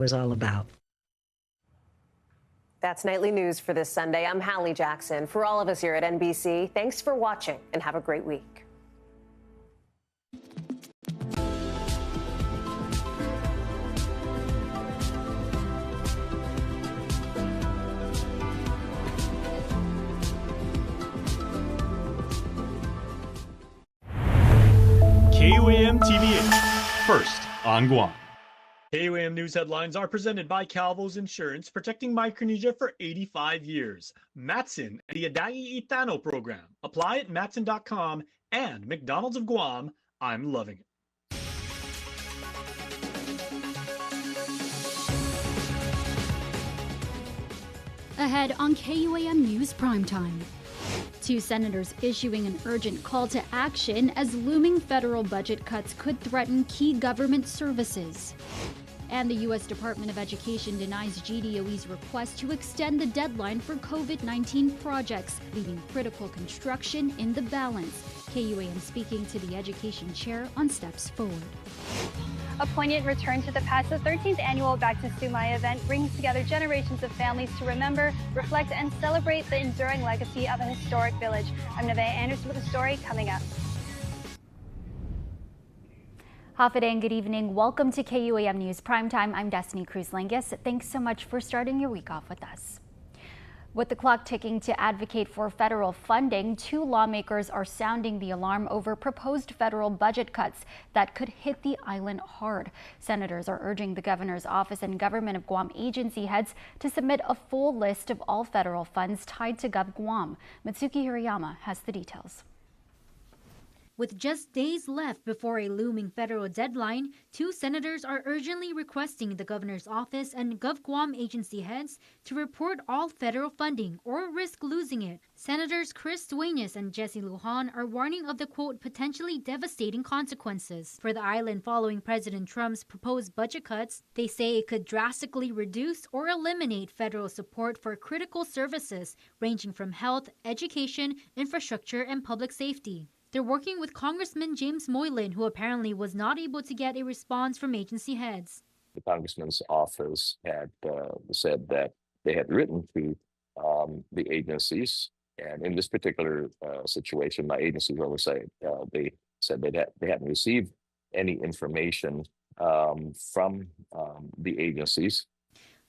was all about. That's Nightly News for this Sunday. I'm Hallie Jackson. For all of us here at NBC, thanks for watching and have a great week. KUAM TV8, first on Guam. KUAM News headlines are presented by Calvo's Insurance, protecting Micronesia for 85 years. Matson and the Adai Itano program. Apply at matson.com and McDonald's of Guam. I'm loving it. Ahead on KUAM News Primetime. Two senators issuing an urgent call to action as looming federal budget cuts could threaten key government services. And the U.S. Department of Education denies GDOE's request to extend the deadline for COVID-19 projects, leaving critical construction in the balance. KUAM speaking to the education chair on steps forward. A poignant return to the past, the 13th annual Back to Sumay event brings together generations of families to remember, reflect, and celebrate the enduring legacy of a historic village. I'm Nevaeh Anderson with the story coming up. Hafa and good evening. Welcome to KUAM News Primetime. I'm Destiny Cruz-Langus. Thanks so much for starting your week off with us. With the clock ticking to advocate for federal funding, two lawmakers are sounding the alarm over proposed federal budget cuts that could hit the island hard. Senators are urging the governor's office and government of Guam agency heads to submit a full list of all federal funds tied to GovGuam. Mitsuki Hirayama has the details. With just days left before a looming federal deadline, two senators are urgently requesting the governor's office and GovGuam agency heads to report all federal funding or risk losing it. Senators Chris Duenas and Jesse Lujan are warning of the, quote, potentially devastating consequences for the island following President Trump's proposed budget cuts. They say it could drastically reduce or eliminate federal support for critical services ranging from health, education, infrastructure, and public safety. They're working with Congressman James Moylan, who apparently was not able to get a response from agency heads. The congressman's office had said that they had written to the agencies, and in this particular situation, my agency's oversight, they said they hadn't received any information from the agencies.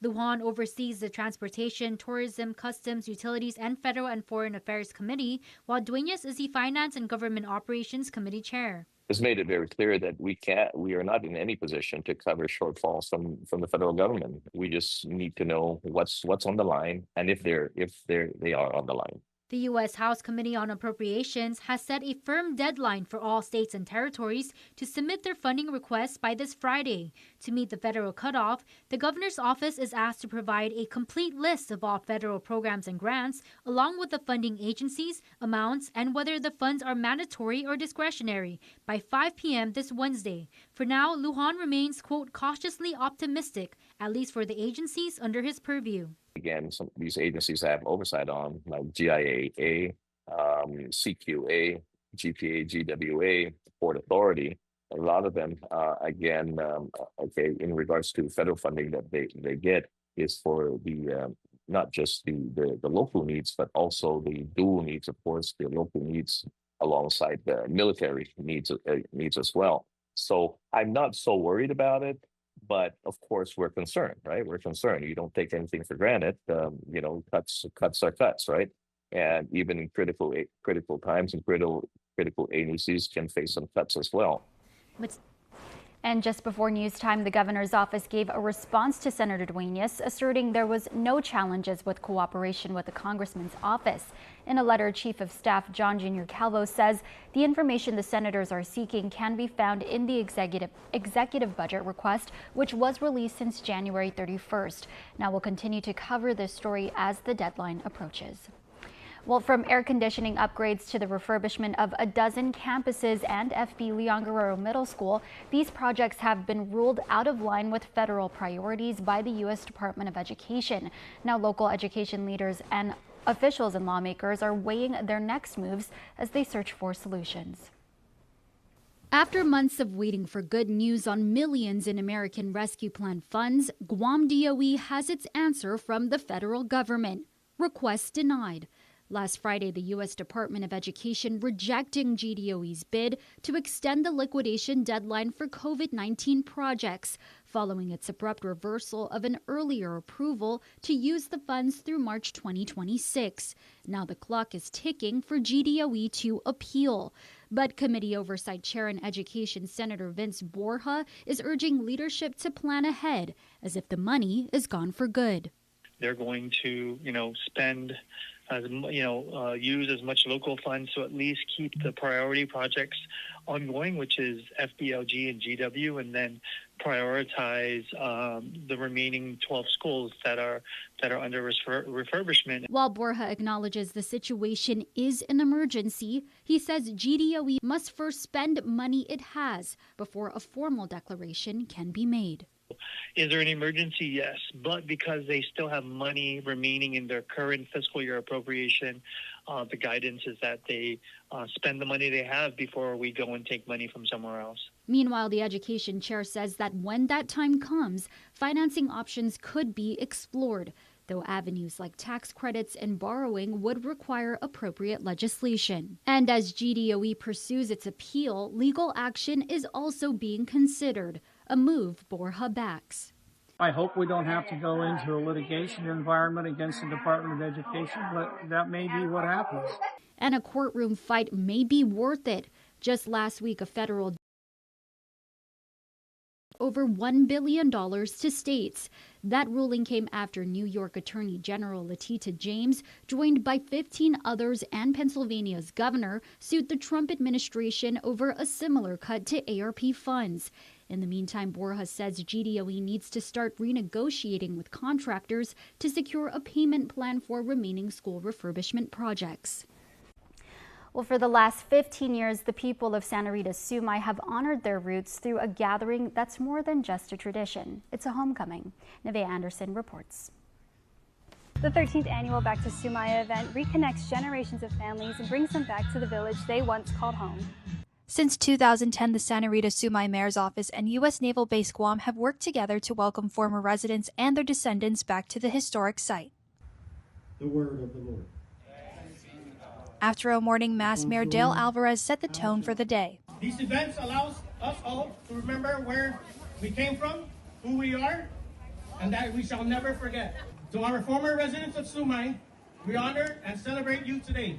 Lujan oversees the Transportation, Tourism, Customs, Utilities, and Federal and Foreign Affairs Committee, while Duenas is the Finance and Government Operations Committee Chair. It's made it very clear that we are not in any position to cover shortfalls from the federal government. We just need to know what's on the line and if they are on the line. The U.S. House Committee on Appropriations has set a firm deadline for all states and territories to submit their funding requests by this Friday. To meet the federal cutoff, the governor's office is asked to provide a complete list of all federal programs and grants, along with the funding agencies, amounts, and whether the funds are mandatory or discretionary by 5 p.m. this Wednesday. For now, Lujan remains, quote, cautiously optimistic, at least for the agencies under his purview. Again, some of these agencies have oversight on, like GIAA, CQA, GPA, GWA, Port Authority. A lot of them, in regards to federal funding that they get is for the not just the local needs, but also the dual needs, of course, the local needs alongside the military needs as well. So I'm not so worried about it. But of course, we're concerned, right? We're concerned. You don't take anything for granted. Cuts are cuts, right? And even in critical times, and critical agencies can face some cuts as well. And just before news time, the governor's office gave a response to Senator Duenas, asserting there was no challenges with cooperation with the congressman's office. In a letter, Chief of Staff John Jr. Calvo says the information the senators are seeking can be found in the executive budget request, which was released since January 31st. Now we'll continue to cover this story as the deadline approaches. Well, from air conditioning upgrades to the refurbishment of a dozen campuses and FB Leon Guerrero Middle School, these projects have been ruled out of line with federal priorities by the U.S. Department of Education. Now, local education leaders and officials and lawmakers are weighing their next moves as they search for solutions. After months of waiting for good news on millions in American Rescue Plan funds, Guam DOE has its answer from the federal government. Request denied. Last Friday, the U.S. Department of Education rejecting GDOE's bid to extend the liquidation deadline for COVID-19 projects, following its abrupt reversal of an earlier approval to use the funds through March 2026. Now the clock is ticking for GDOE to appeal. But Committee Oversight Chair in Education Senator Vince Borja is urging leadership to plan ahead, as if the money is gone for good. They're going to, spend, use as much local funds to at least keep the priority projects ongoing, which is FBLG and GW, and then prioritize the remaining 12 schools that are under refurbishment. While Borja acknowledges the situation is an emergency, he says GDOE must first spend money it has before a formal declaration can be made. Is there an emergency? Yes, but because they still have money remaining in their current fiscal year appropriation, the guidance is that they spend the money they have before we go and take money from somewhere else. Meanwhile, the education chair says that when that time comes, financing options could be explored, though avenues like tax credits and borrowing would require appropriate legislation. And as GDOE pursues its appeal, legal action is also being considered, a move Borja backs. I hope we don't have to go into a litigation environment against the Department of Education, but that may be what happens. And a courtroom fight may be worth it. Just last week, a federal over $1 billion to states. That ruling came after New York Attorney General Letitia James, joined by 15 others and Pennsylvania's governor, sued the Trump administration over a similar cut to ARP funds. In the meantime, Borja says GDOE needs to start renegotiating with contractors to secure a payment plan for remaining school refurbishment projects. Well, for the last 15 years, the people of Santa Rita, Sumay have honored their roots through a gathering that's more than just a tradition. It's a homecoming. Nevaeh Anderson reports. The 13th annual Back to Sumay event reconnects generations of families and brings them back to the village they once called home. Since 2010, the Santa Rita Sumay Mayor's Office and U.S. Naval Base Guam have worked together to welcome former residents and their descendants back to the historic site. The word of the Lord. After a morning mass, Mayor Dale Alvarez set the tone for the day. These events allow us all to remember where we came from, who we are, and that we shall never forget. To our former residents of Sumay, we honor and celebrate you today.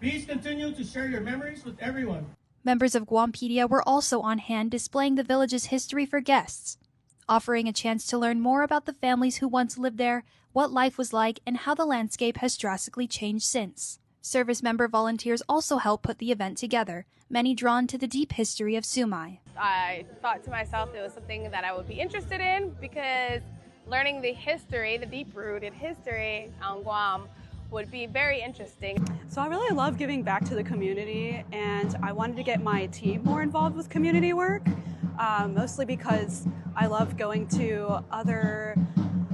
Please continue to share your memories with everyone. Members of Guampedia were also on hand displaying the village's history for guests, offering a chance to learn more about the families who once lived there, what life was like, and how the landscape has drastically changed since. Service member volunteers also helped put the event together, many drawn to the deep history of Sumay. I thought to myself it was something that I would be interested in because learning the history, the deep-rooted history on Guam would be very interesting. So I really love giving back to the community, and I wanted to get my team more involved with community work, mostly because I love going to other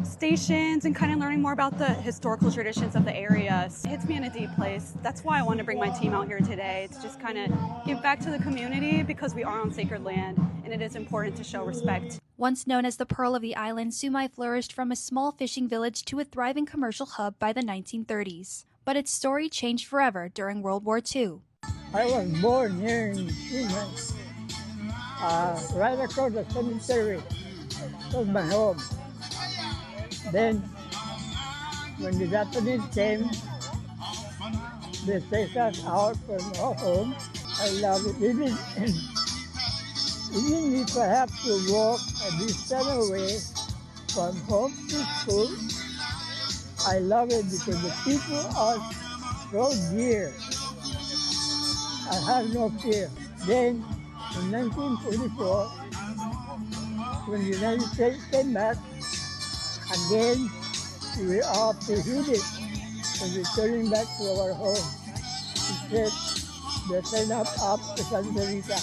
stations and kind of learning more about the historical traditions of the area. It hits me in a deep place. That's why I wanted to bring my team out here today, to just kind of give back to the community because we are on sacred land and it is important to show respect. Once known as the Pearl of the Island, Sumay flourished from a small fishing village to a thriving commercial hub by the 1930s. But its story changed forever during World War II. I was born here in Sumay, right across the cemetery. That was my home. Then, when the Japanese came, they take us out from our home. I love it. Even if I have to walk a distance away from home to school, I love it because the people are so dear. I have no fear. Then, in 1944, when the United States came back, again, we are prohibited from returning back to our home. Instead, they send us up to Santa Rita.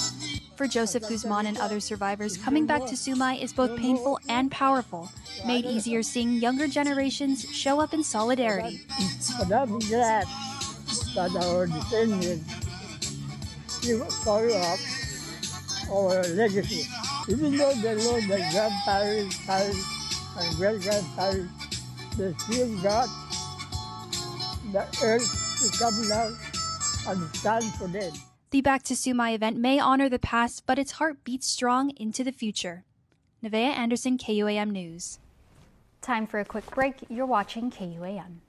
For Joseph Guzman and other survivors, coming back to Sumay is both painful and powerful, made easier seeing younger generations show up in solidarity. But I'm glad that our descendants follow up our legacy. Even though they know their grandparents, parents, and great-grandparents, they still got the earth to come down and stand for them. The Back to Sumay event may honor the past, but its heart beats strong into the future. Nevaeh Anderson, KUAM News. Time for a quick break. You're watching KUAM.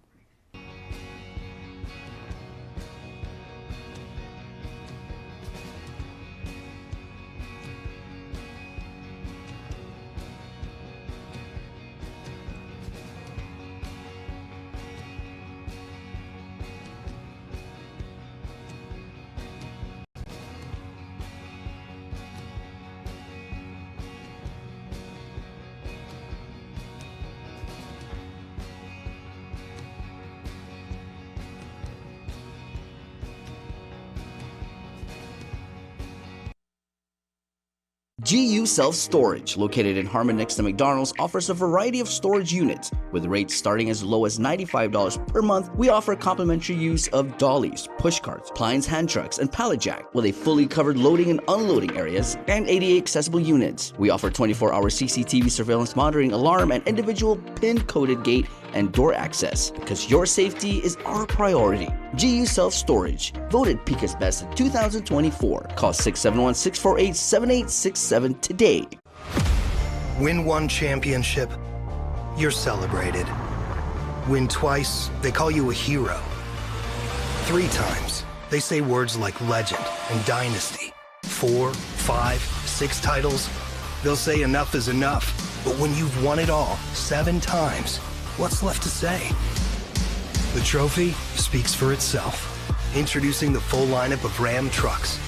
GU Self Storage, located in Harmon next to McDonald's, offers a variety of storage units. With rates starting as low as $95 per month, we offer complimentary use of dollies, push carts, Klein's hand trucks, and pallet jack, with a fully covered loading and unloading areas and ADA accessible units. We offer 24-hour CCTV surveillance monitoring, alarm, and individual PIN-coded gate and door access, because your safety is our priority. GU Self Storage, voted Pika's Best in 2024. Call 671-648-7867 today. Win one championship, you're celebrated. Win twice, they call you a hero. 3 times, they say words like legend and dynasty. 4, 5, 6 titles, they'll say enough is enough. But when you've won it all 7 times, what's left to say? The trophy speaks for itself. Introducing the full lineup of Ram trucks.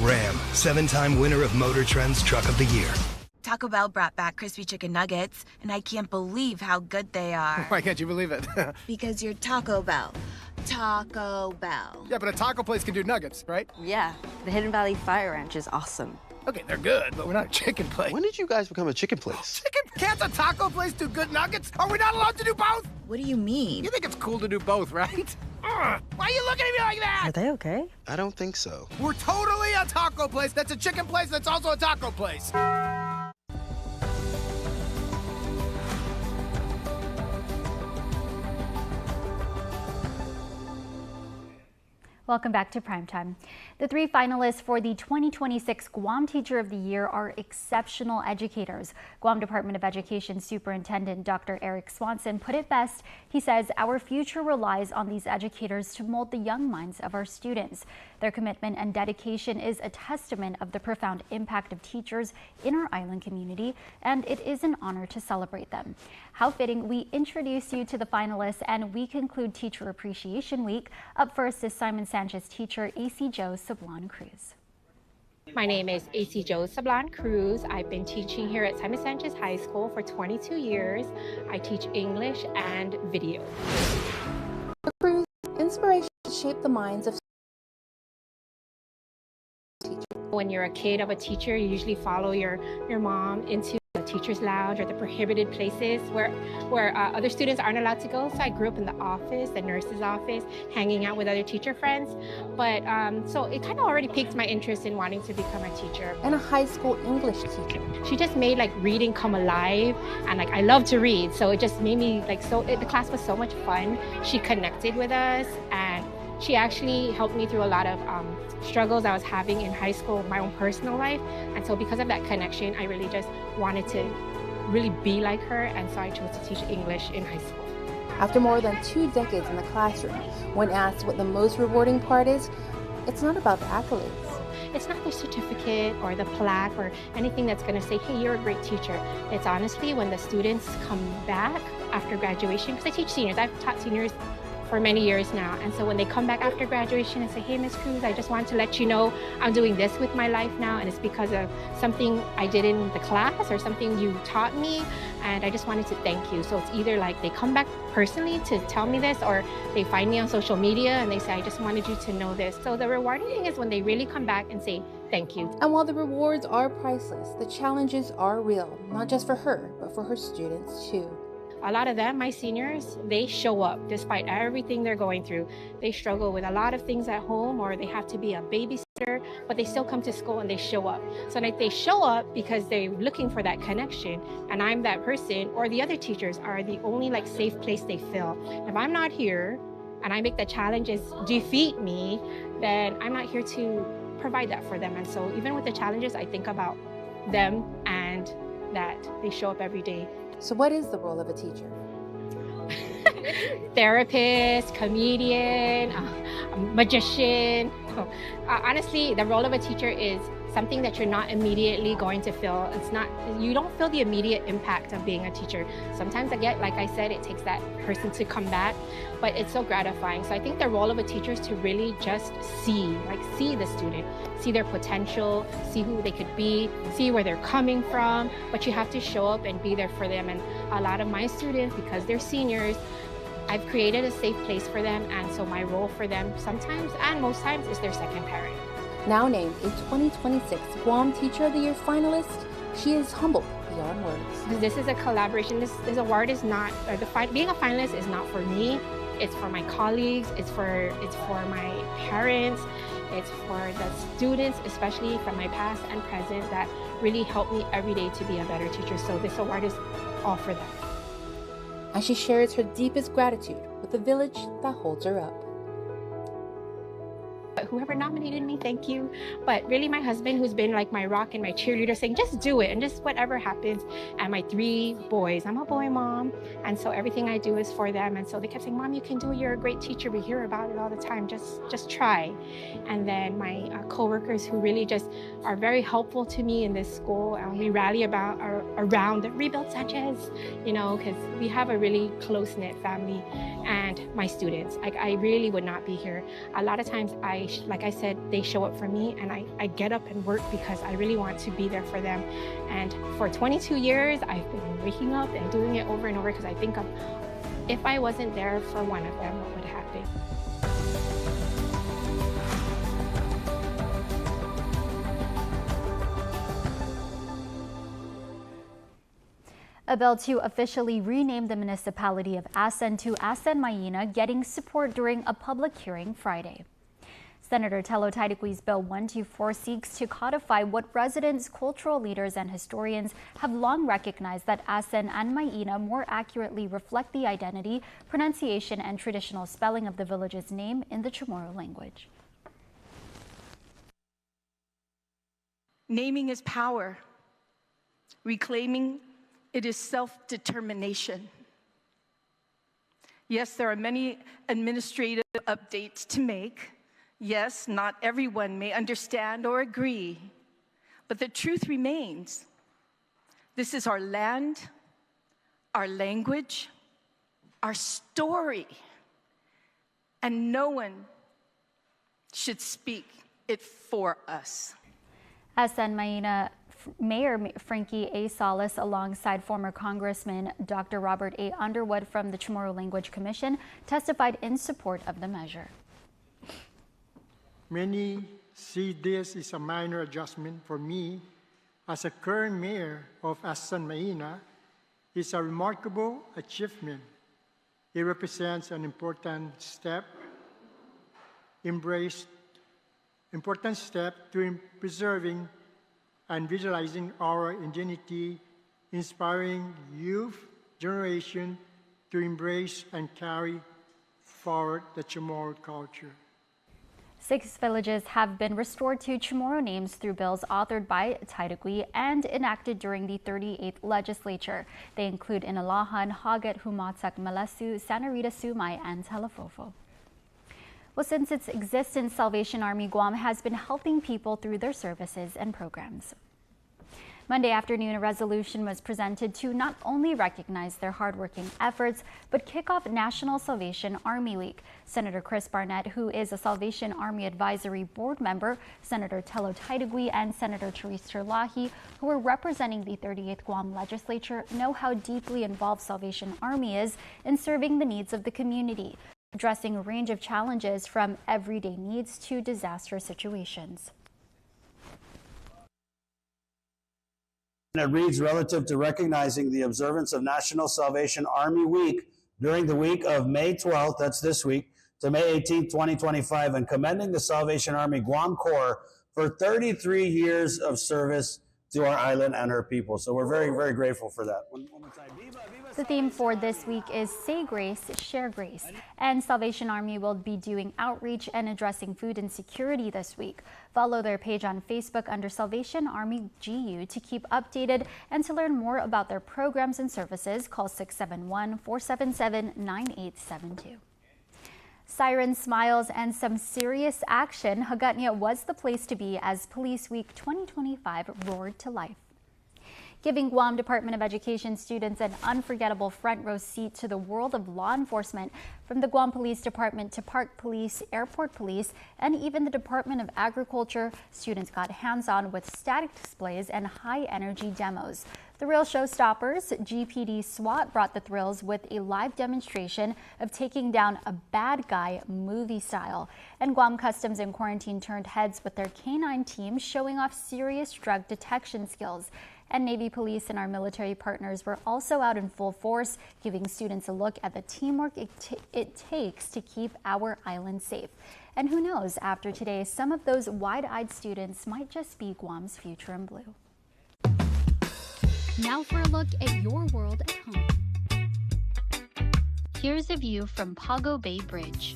Ram, 7-time winner of Motor Trend's Truck of the Year. Taco Bell brought back crispy chicken nuggets, and I can't believe how good they are. Why can't you believe it? Because you're Taco Bell. Taco Bell. Yeah, but a taco place can do nuggets, right? Yeah, the Hidden Valley Fire Ranch is awesome. Okay, they're good, but we're not a chicken place. When did you guys become a chicken place? Chicken? Can't a taco place do good nuggets? Are we not allowed to do both? What do you mean? You think it's cool to do both, right? Why are you looking at me like that? Are they okay? I don't think so. We're totally a taco place that's a chicken place that's also a taco place. Welcome back to Primetime. The 3 finalists for the 2026 Guam Teacher of the Year are exceptional educators. Guam Department of Education Superintendent Dr. Eric Swanson put it best. He says our future relies on these educators to mold the young minds of our students. Their commitment and dedication is a testament of the profound impact of teachers in our island community, and it is an honor to celebrate them. How fitting we introduce you to the finalists, and we conclude Teacher Appreciation Week. Up first is Simon Sanchez teacher AC Joe Sablan Cruz. My name is AC Joe Sablan Cruz. I've been teaching here at Simon Sanchez High School for 22 years. I teach English and video. Cruz, inspiration to shape the minds of teachers. When you're a kid of a teacher, you usually follow your mom into the teacher's lounge or the prohibited places where other students aren't allowed to go. So I grew up in the office, the nurse's office, hanging out with other teacher friends. But so it kind of already piqued my interest in wanting to become a teacher. And a high school English teacher. She just made like reading come alive, and like I love to read, so it just made me like the class was so much fun. She connected with us, and she actually helped me through a lot of struggles I was having in high school, my own personal life. And so because of that connection, I really just wanted to really be like her, and so I chose to teach English in high school. After more than 2 decades in the classroom, when asked what the most rewarding part is, it's not about the accolades. It's not the certificate or the plaque or anything that's going to say, hey, you're a great teacher. It's honestly when the students come back after graduation, because I teach seniors. I've taught seniors for many years now. And so when they come back after graduation and say, hey, Ms. Cruz, I just wanted to let you know I'm doing this with my life now, and it's because of something I did in the class or something you taught me, and I just wanted to thank you. So it's either like they come back personally to tell me this, or they find me on social media and they say, I just wanted you to know this. So the rewarding thing is when they really come back and say, thank you. And while the rewards are priceless, the challenges are real, not just for her, but for her students too. a lot of them, my seniors, they show up despite everything they're going through. They struggle with a lot of things at home, or they have to be a babysitter, but they still come to school and they show up. So like, they show up because they're looking for that connection, and I'm that person, or the other teachers are the only like safe place they feel. If I'm not here and I make the challenges defeat me, then I'm not here to provide that for them. And so even with the challenges, I think about them and that they show up every day. So what is the role of a teacher? Therapist, comedian, magician. Honestly, the role of a teacher is something that you're not immediately going to feel. You don't feel the immediate impact of being a teacher. Sometimes like I said, it takes that person to come back, but it's so gratifying. So I think the role of a teacher is to really just see the student, see their potential, see who they could be, see where they're coming from, but you have to show up and be there for them. And a lot of my students, because they're seniors, I've created a safe place for them, and so my role for them sometimes and most times is their second parent. Now named a 2026 Guam Teacher of the Year finalist, she is humbled beyond words. This is a collaboration. This award is not, being a finalist is not for me. It's for my colleagues. It's for my parents. It's for the students, especially from my past and present, that really help me every day to be a better teacher. So this award is all for them. And she shares her deepest gratitude with the village that holds her up. Whoever nominated me, thank you. But really my husband, who's been like my rock and my cheerleader, saying just do it and just whatever happens. And my 3 boys, I'm a boy mom, and so everything I do is for them. And so they kept saying, Mom, you can do it, you're a great teacher, we hear about it all the time, just try. And then my co-workers, who really just are very helpful to me in this school, and we rally around the Rebuild Sanchez, because we have a really close-knit family. And my students, I really would not be here. A lot of times like I said, they show up for me, and I get up and work because I really want to be there for them. And for 22 years, I've been waking up and doing it over and over because I think of, if I wasn't there for one of them, what would happen? A bill to officially rename the municipality of Asen to Asen Maina getting support during a public hearing Friday. Senator Tello Taiduqui's Bill 124 seeks to codify what residents, cultural leaders, and historians have long recognized, that Asen and Maina more accurately reflect the identity, pronunciation, and traditional spelling of the village's name in the Chamorro language. Naming is power. Reclaiming it is self-determination. Yes, there are many administrative updates to make. Yes, not everyone may understand or agree, but the truth remains. This is our land, our language, our story, and no one should speak it for us. Asen Maina Mayor Frankie A. Salas, alongside former Congressman Dr. Robert A. Underwood from the Chamorro Language Commission, testified in support of the measure. Many see this as a minor adjustment. For me, as a current mayor of Asen Maina, it's a remarkable achievement. It represents an important step to preserving and visualizing our identity, inspiring youth generation to embrace and carry forward the Chamorro culture. 6 villages have been restored to Chamorro names through bills authored by Taidugui and enacted during the 38th legislature. They include Inalahan, Hagat, Humatsak, Malasu, Santa Rita, Sumay, and Telefofo. Well, since its existence, Salvation Army Guam has been helping people through their services and programs. Monday afternoon, a resolution was presented to not only recognize their hardworking efforts, but kick off National Salvation Army Week. Senator Chris Barnett, who is a Salvation Army Advisory Board member, Senator Tello Taiduqui, and Senator Therese Terlahi, who are representing the 38th Guam legislature, know how deeply involved Salvation Army is in serving the needs of the community, addressing a range of challenges from everyday needs to disaster situations. It reads relative to recognizing the observance of National Salvation Army Week during the week of May 12th, that's this week, to May 18th, 2025, and commending the Salvation Army Guam Corps for 33 years of service to our island and her people. So we're very, very grateful for that. One more time. The theme for this week is Say Grace, Share Grace. And Salvation Army will be doing outreach and addressing food insecurity this week. Follow their page on Facebook under Salvation Army GU to keep updated, and to learn more about their programs and services, call 671-477-9872. Sirens, smiles, and some serious action, Hagåtña was the place to be as Police Week 2025 roared to life, giving Guam Department of Education students an unforgettable front row seat to the world of law enforcement, from the Guam Police Department to Park Police, Airport Police, and even the Department of Agriculture. Students got hands-on with static displays and high-energy demos. The real showstoppers, GPD SWAT, brought the thrills with a live demonstration of taking down a bad guy movie style. And Guam Customs and Quarantine turned heads with their K-9 team, showing off serious drug detection skills. And Navy Police and our military partners were also out in full force, giving students a look at the teamwork it takes to keep our island safe. And who knows, after today, some of those wide-eyed students might just be Guam's future in blue. Now for a look at your world at home. Here's a view from Pago Bay Bridge.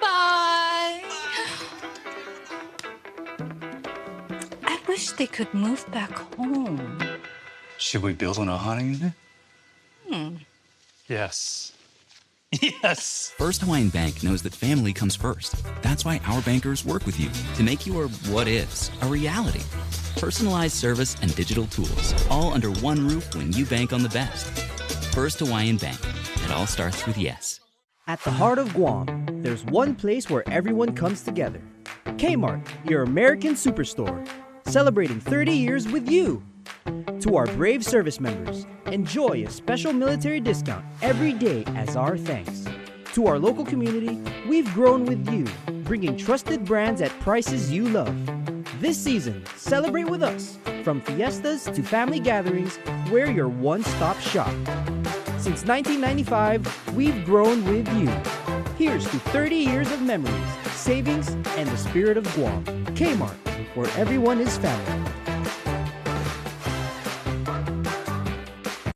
Bye. I wish they could move back home. Should we build on a honeymoon? Yes. Yes! First Hawaiian Bank knows that family comes first. That's why our bankers work with you to make your what is a reality. Personalized service and digital tools, all under one roof when you bank on the best. First Hawaiian Bank. It all starts with yes. At the heart of Guam, there's one place where everyone comes together. Kmart, your American superstore, celebrating 30 years with you. To our brave service members, enjoy a special military discount every day as our thanks. To our local community, we've grown with you, bringing trusted brands at prices you love. This season, celebrate with us. From fiestas to family gatherings, we're your one-stop shop. Since 1995, we've grown with you. Here's to 30 years of memories, savings, and the spirit of Guam. Kmart, where everyone is family.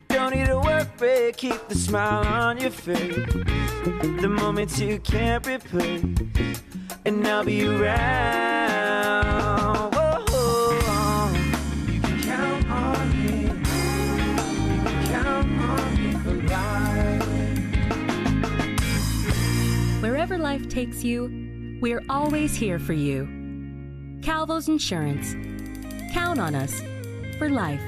Don't need to work, but keep the smile on your face. The moments you can't replace, and I'll be around. Whoa. You can count on me. You can count on me for life. Wherever life takes you, we're always here for you. Calvo's Insurance. Count on us for life.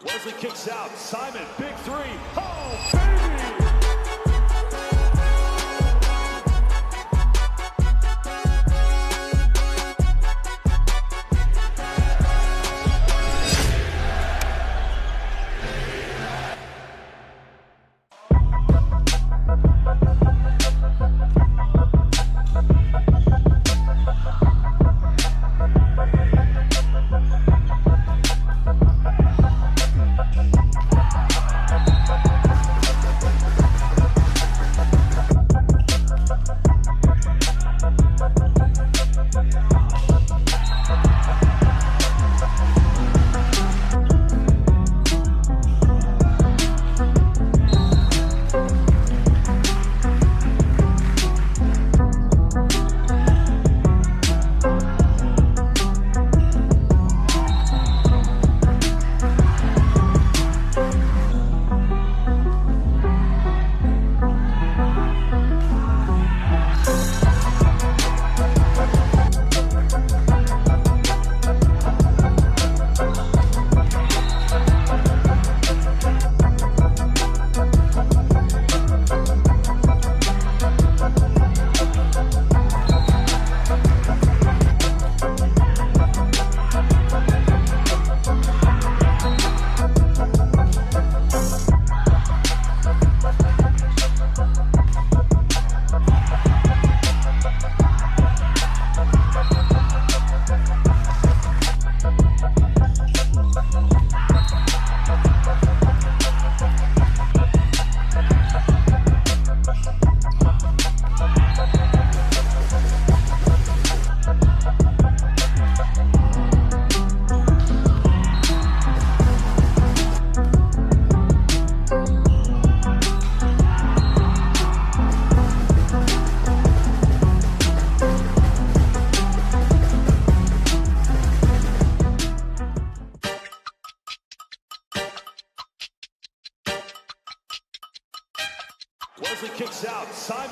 Wesley kicks out. Simon, big three. Oh, baby!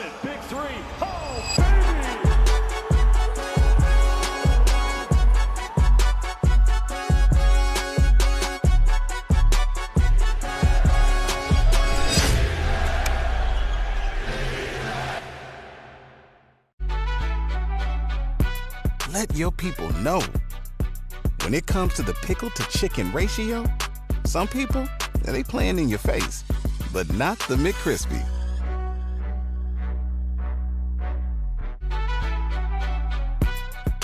Simon, big three. Oh, baby! Let your people know. When it comes to the pickle to chicken ratio, some people, they playing in your face, but not the McCrispy.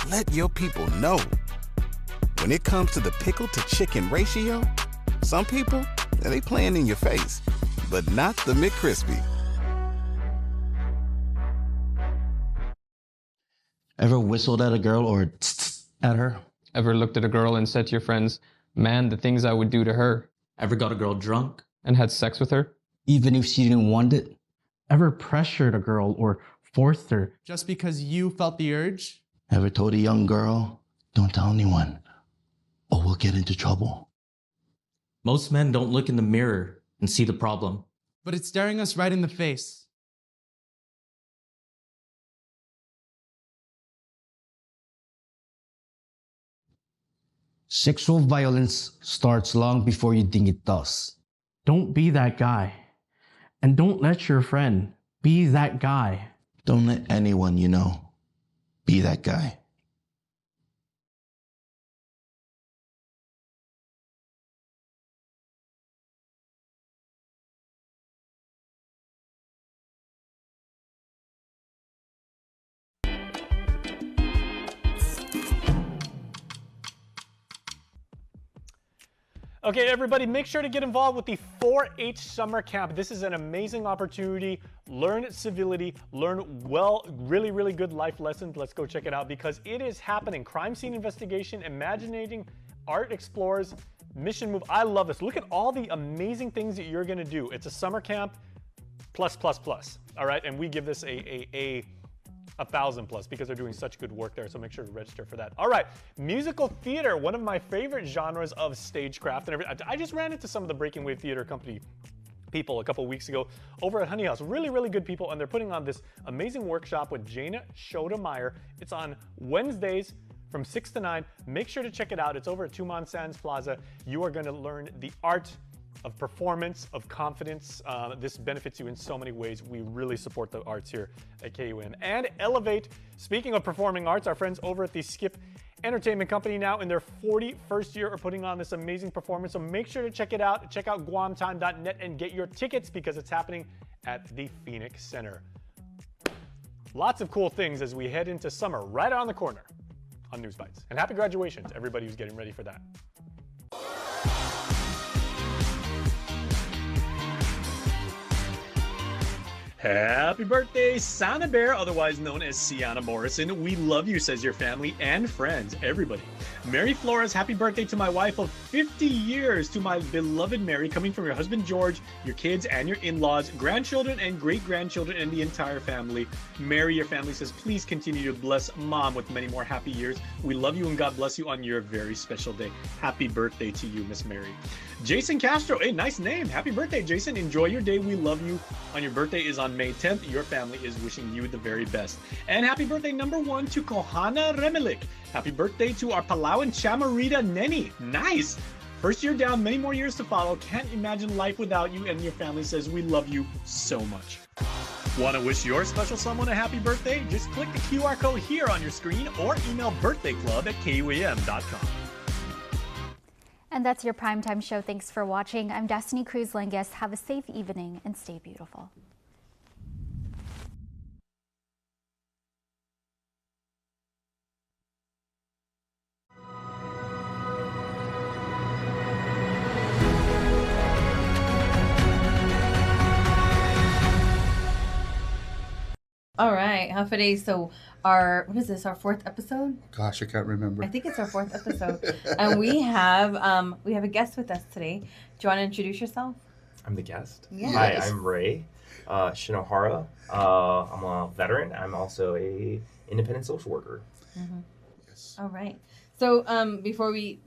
Let your people know. When it comes to the pickle to chicken ratio, some people, they playing in your face, but not the McCrispy. Ever whistled at a girl or tsk at her? Ever looked at a girl and said to your friends, man, the things I would do to her? Ever got a girl drunk? And had sex with her? Even if she didn't want it? Ever pressured a girl or forced her just because you felt the urge? Ever told a young girl, don't tell anyone, or we'll get into trouble? Most men don't look in the mirror and see the problem. But it's staring us right in the face. Sexual violence starts long before you think it does. Don't be that guy. And don't let your friend be that guy. Don't let anyone you know be that guy. Okay, everybody, make sure to get involved with the 4-H Summer Camp. This is an amazing opportunity. Learn civility, learn really, really good life lessons. Let's go check it out because it is happening. Crime scene investigation, imaginating, art explorers, mission move. I love this. Look at all the amazing things that you're gonna do. It's a summer camp plus. All right, and we give this a 1,000+ because they're doing such good work there, so make sure to register for that. All right, musical theater, one of my favorite genres of stagecraft and everything. I just ran into some of the Breaking Wave Theater Company people a couple weeks ago over at Honey House. Really, really good people, and they're putting on this amazing workshop with Jana Schodemeyer. It's on Wednesdays from 6 to 9. Make sure to check it out. It's over at Tumon Sands Plaza. You are going to learn the art of performance, of confidence. This benefits you in so many ways. We really support the arts here at KUAM. And Elevate, speaking of performing arts, our friends over at the Skip Entertainment Company now in their 41st year are putting on this amazing performance. So make sure to check it out. Check out guamtime.net and get your tickets because it's happening at the Phoenix Center. Lots of cool things as we head into summer right around the corner on News Bites. And happy graduation to everybody who's getting ready for that. Happy birthday, Sana Bear, otherwise known as Sienna Morrison. We love you, says your family and friends, everybody. Mary Flores, happy birthday to my wife of 50 years, to my beloved Mary, coming from your husband George, your kids and your in-laws, grandchildren and great-grandchildren, and the entire family. Mary, your family says, please continue to bless Mom with many more happy years. We love you and God bless you on your very special day. Happy birthday to you, Miss Mary. Jason Castro, hey, nice name. Happy birthday, Jason. Enjoy your day. We love you. On your birthday is on May 10th. Your family is wishing you the very best. And happy birthday number 1 to Kohana Remelik. Happy birthday to our Palawan Chamarita Neni. Nice. First year down, many more years to follow. Can't imagine life without you, and your family says we love you so much. Want to wish your special someone a happy birthday? Just click the QR code here on your screen or email birthdayclub@kuam.com. And that's your primetime show. Thanks for watching. I'm Destiny Cruz-Lengues. Have a safe evening and stay beautiful. All right, half a day. So what is this, our 4th episode? Gosh, I can't remember. I think it's our 4th episode. And we have a guest with us today. Do you want to introduce yourself? I'm the guest. Yes. Hi, I'm Ray Shinohara. I'm a veteran. I'm also a independent social worker. Mm-hmm. Yes. All right. So before we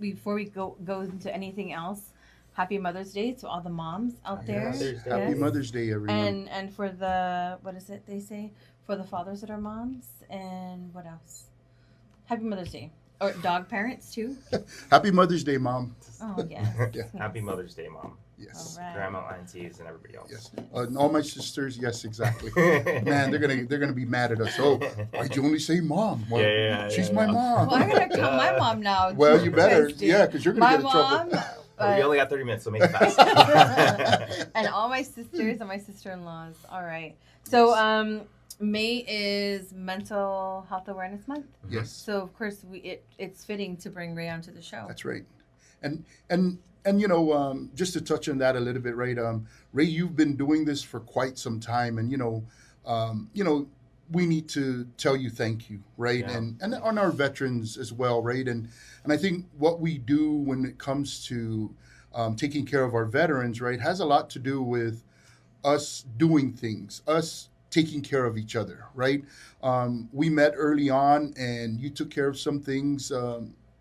go into anything else, Happy Mother's Day to all the moms out there. Happy Mother's Day, everyone. And for the, what is it they say? For the fathers that are moms. And what else? Happy Mother's Day. Or dog parents, too. Happy Mother's Day, Mom. Oh, yes. Yeah. Happy Mother's Day, Mom. Yes. All right. Grandma, aunties, and everybody else. Yes. And all my sisters, yes, exactly. Man, they're gonna be mad at us. Oh, why'd you only say Mom? Well, she's my mom. Well, I'm going to tell my mom now. Well, you better. Yeah, because you're going to get in trouble. We only got 30 minutes, so make it fast. And all my sisters and my sister-in-laws. All right. So May is Mental Health Awareness Month. Yes. So of course it's fitting to bring Ray onto the show. That's right. And you know, just to touch on that a little bit, right? Ray, you've been doing this for quite some time, and you know, we need to tell you thank you, right? Yeah. And on our veterans as well, right? And I think what we do when it comes to taking care of our veterans, right, has a lot to do with us doing things, us taking care of each other, right? We met early on, and you took care of some things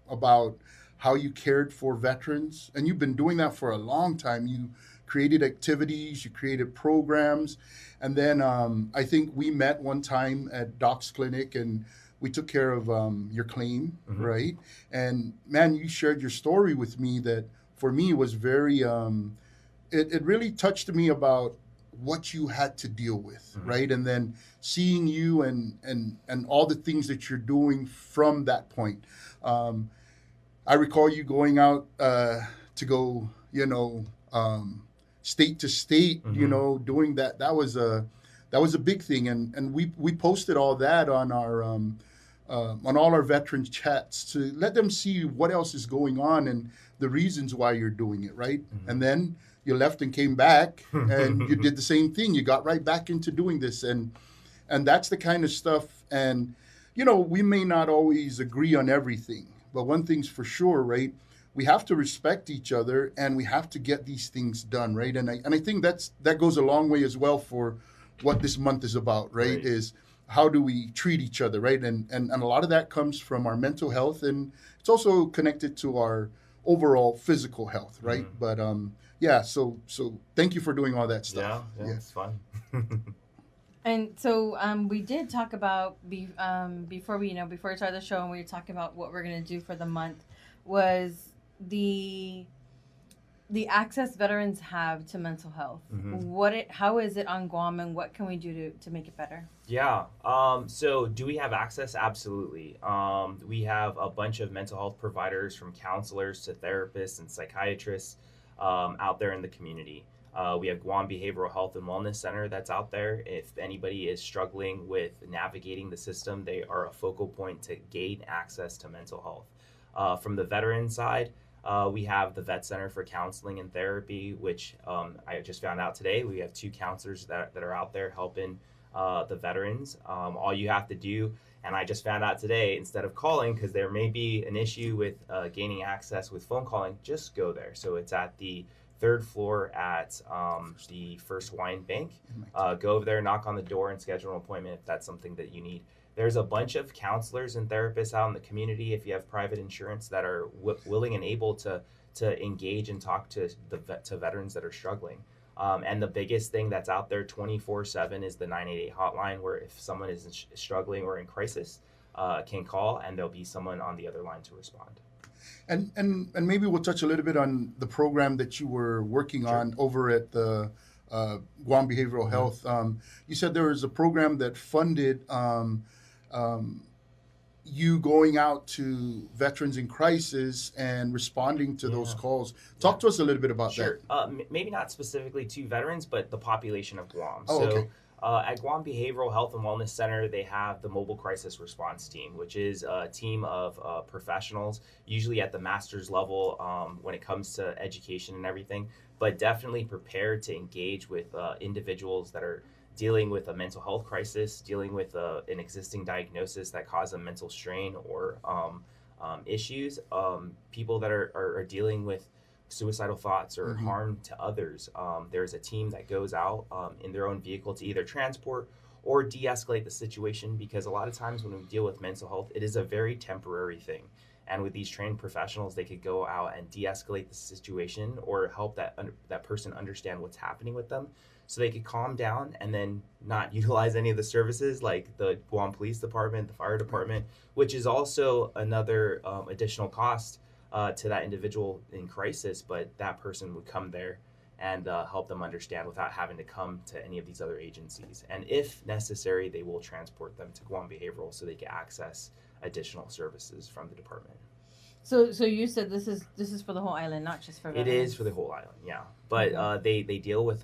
about how you cared for veterans, and you've been doing that for a long time. You created activities, you created programs, and then I think we met one time at Doc's Clinic, and we took care of your claim, right? And man, you shared your story with me that for me was very, it really touched me about what you had to deal with, right? And then seeing you and all the things that you're doing from that point. I recall you going out to go, you know, state to state, you know, doing that. That was a big thing, and we posted all that on all our veterans chats to let them see what else is going on and the reasons why you're doing it, right? And then you left and came back, and you did the same thing. You got right back into doing this, and that's the kind of stuff. And you know, we may not always agree on everything, but one thing's for sure, right? We have to respect each other, and we have to get these things done, right? And I think that goes a long way as well for what this month is about, right? Is how do we treat each other, right? And a lot of that comes from our mental health, and it's also connected to our overall physical health, right? But yeah, so thank you for doing all that stuff. Yeah, it's fun. And so we did talk about before we started the show, and we were talking about what we're going to do for the month, was the access veterans have to mental health. How is it on Guam, and what can we do to make it better? Yeah. So do we have access? Absolutely. We have a bunch of mental health providers, from counselors to therapists and psychiatrists out there in the community. We have Guam Behavioral Health and Wellness Center that's out there. If anybody is struggling with navigating the system, they are a focal point to gain access to mental health. From the veteran side, we have the Vet Center for Counseling and Therapy, which I just found out today. We have 2 counselors that are out there helping the veterans. All you have to do, and I just found out today, instead of calling, because there may be an issue with gaining access with phone calling, just go there. So it's at the 3rd floor at the First Wine Bank. Go over there, knock on the door, and schedule an appointment if that's something that you need. There's a bunch of counselors and therapists out in the community, if you have private insurance, that are willing and able to engage and talk to veterans that are struggling. And the biggest thing that's out there 24/7 is the 988 hotline, where if someone is struggling or in crisis, can call, and there'll be someone on the other line to respond. And maybe we'll touch a little bit on the program that you were working on over at the Guam Behavioral Health. You said there was a program that funded you going out to veterans in crisis and responding to those calls. Talk to us a little bit about that. Maybe not specifically to veterans, but the population of Guam. Oh, okay. At Guam Behavioral Health and Wellness Center, they have the Mobile Crisis Response Team, which is a team of professionals, usually at the master's level when it comes to education and everything, but definitely prepared to engage with individuals that are dealing with a mental health crisis, dealing with an existing diagnosis that caused a mental strain or issues, people that are dealing with suicidal thoughts or harm to others. There's a team that goes out in their own vehicle to either transport or de-escalate the situation, because a lot of times when we deal with mental health, it is a very temporary thing. And with these trained professionals, they could go out and de-escalate the situation or help that person understand what's happening with them, so they could calm down and then not utilize any of the services like the Guam Police Department, the fire department, which is also another additional cost to that individual in crisis. But that person would come there and help them understand without having to come to any of these other agencies. And if necessary, they will transport them to Guam Behavioral so they can access additional services from the department. So you said this is for the whole island, not just for veterans. It is for the whole island, yeah. But they deal with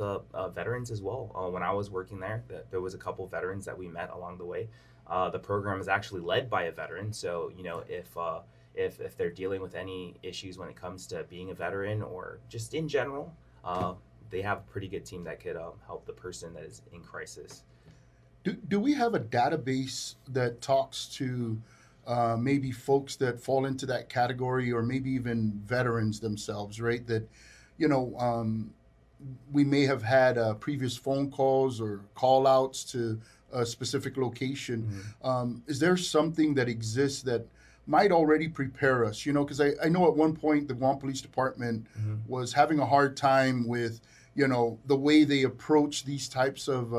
veterans as well. When I was working there, there was a couple of veterans that we met along the way. The program is actually led by a veteran, so if they're dealing with any issues when it comes to being a veteran or just in general, they have a pretty good team that could help the person that is in crisis. Do we have a database that talks to maybe folks that fall into that category, or maybe even veterans themselves, right? That, we may have had previous phone calls or call outs to a specific location. Is there something that exists that might already prepare us? Because I know at one point the Guam Police Department was having a hard time with, the way they approach these types of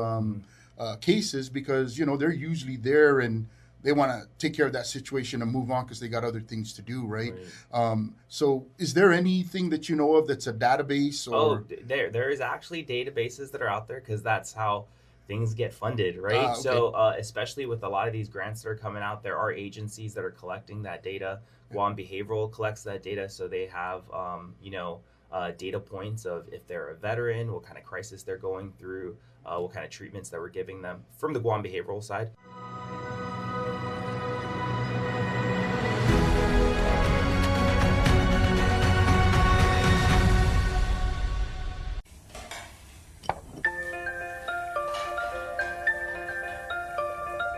cases, because, they're usually there and they want to take care of that situation and move on because they got other things to do, right? So is there anything that you know of that's a database? Or there is actually databases that are out there, because that's how things get funded, right? Okay. So especially with a lot of these grants that are coming out, there are agencies that are collecting that data. Guam Behavioral collects that data, so they have data points of if they're a veteran, what kind of crisis they're going through, what kind of treatments that we're giving them from the Guam Behavioral side.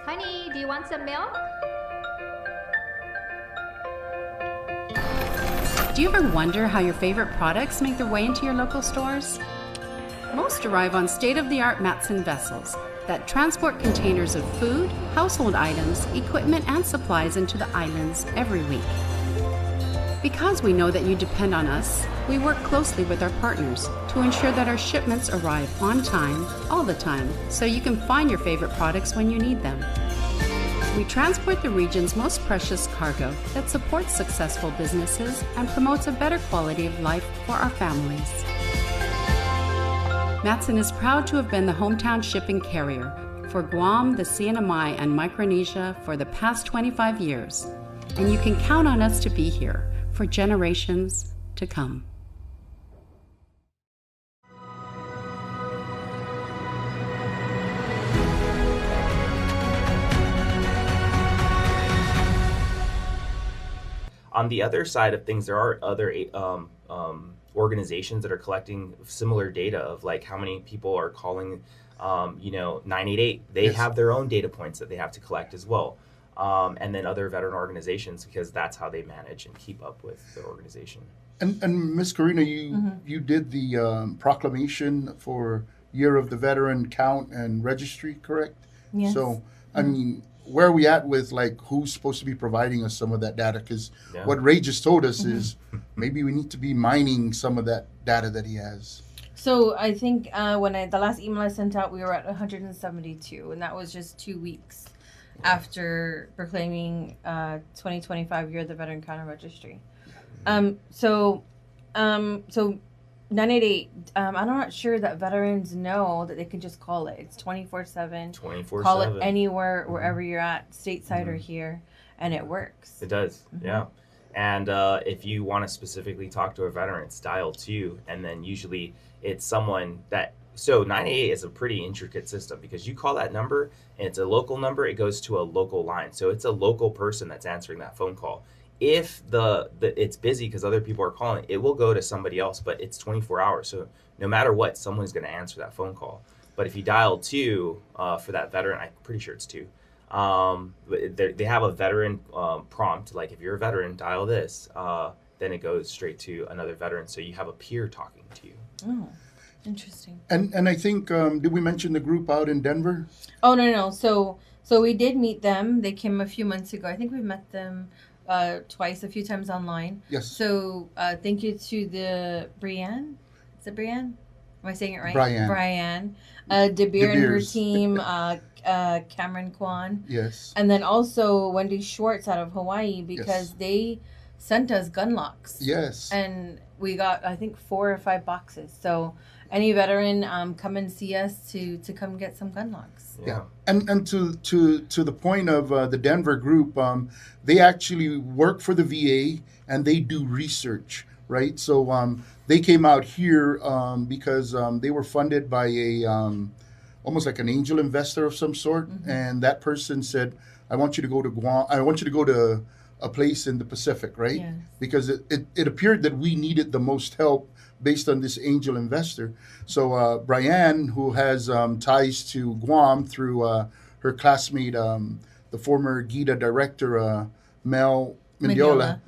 Honey, do you want some milk? Do you ever wonder how your favorite products make their way into your local stores? Most arrive on state-of-the-art Matson vessels that transport containers of food, household items, equipment, and supplies into the islands every week. Because we know that you depend on us, we work closely with our partners to ensure that our shipments arrive on time, all the time, so you can find your favorite products when you need them. We transport the region's most precious cargo that supports successful businesses and promotes a better quality of life for our families. Matson is proud to have been the hometown shipping carrier for Guam, the CNMI, and Micronesia for the past 25 years, and you can count on us to be here for generations to come. On the other side of things, there are other organizations that are collecting similar data of like how many people are calling 988. They have their own data points that they have to collect as well. And then other veteran organizations, because that's how they manage and keep up with their organization. And Ms. Karina, you did the proclamation for Year of the Veteran count and registry, correct? Yes. So, I mean, where are we at with like who's supposed to be providing us some of that data? Because what Ray just told us is maybe we need to be mining some of that data that he has. So I think the last email I sent out, we were at 172, and that was just 2 weeks after proclaiming 2025 Year of the Veteran Count and Registry. So 988, I'm not sure that veterans know that they can just call it. It's 24/7. 24/7. Call it anywhere, wherever you're at, stateside or here, and it works. It does, yeah. And if you want to specifically talk to a veteran, it's dial 2, and then usually it's someone that. So 988 is a pretty intricate system, because you call that number and it's a local number, it goes to a local line. So it's a local person that's answering that phone call. If it's busy because other people are calling, it will go to somebody else, but it's 24 hours. So no matter what, someone's going to answer that phone call. But if you dial 2 for that veteran, I'm pretty sure it's 2. They have a veteran prompt, like if you're a veteran, dial this. Then it goes straight to another veteran. So you have a peer talking to you. Oh, interesting. And I think, did we mention the group out in Denver? Oh, no. So we did meet them. They came a few months ago. I think we met them twice, a few times online. Yes. So thank you to the Brianne. Is it Brianne? Am I saying it right? Brianne. De Beer and her Beers. team, Cameron Kwan. Yes. And then also Wendy Schwartz out of Hawaii, because they sent us gun locks. Yes. And we got, I think, 4 or 5 boxes. So any veteran, come and see us to come get some gun locks. Yeah. And to the point of the Denver group, they actually work for the VA and they do research, right? So they came out here because they were funded by a almost like an angel investor of some sort, and that person said, "I want you to go to Guam. I want you to go to a place in the Pacific, right?" Yes. Because it appeared that we needed the most help based on this angel investor. So Brianne, who has ties to Guam through her classmate, the former GDOE director, Mel Mendiola,